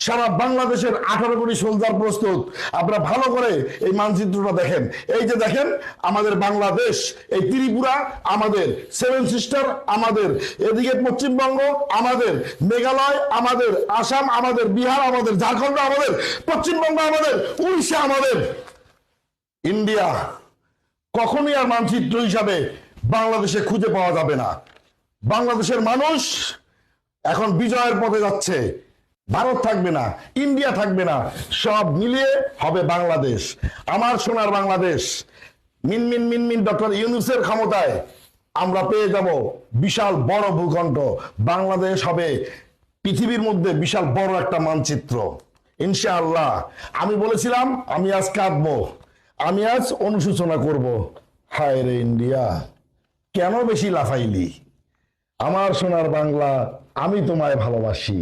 সারা বাংলাদেশের 18 কোটি সোলজার প্রস্তুত। আপনারা ভালো করে এই মানচিত্রটা দেখেন। এই যে দেখেন আমাদের বাংলাদেশ, এই ত্রিপুরা আমাদের, সেভেন সিস্টার আমাদের, এদিকে পশ্চিমবঙ্গ আমাদের, মেঘালয় আমাদের, আসাম আমাদের, বিহার আমাদের, ঝাড়খণ্ড আমাদের, পশ্চিমবঙ্গ আমাদের, উড়িষ্যা আমাদের। ইন্ডিয়া কখনই আর মানচিত্র হিসাবে বাংলাদেশে খুঁজে পাওয়া যাবে না। বাংলাদেশের মানুষ এখন বিজয়ের পথে যাচ্ছে। ভারত থাকবে না, ইন্ডিয়া থাকবে না, সব মিলিয়ে হবে বাংলাদেশ, আমার সোনার বাংলাদেশ। মিনমিন মিনমিন ডক্টর ইউনূসের ক্ষমতায় আমরা পেয়ে যাব বিশাল বড় ভূখণ্ড। বাংলাদেশ হবে পৃথিবীর মধ্যে বিশাল বড় একটা মানচিত্র ইনশাআল্লাহ। আমি বলেছিলাম আমি আজ কাঁদবো, আমি আজ অনুশোচনা করব। হায় রে ইন্ডিয়া, কেন বেশি লাফাইলি? আমার সোনার বাংলা, আমি তোমায় ভালোবাসি।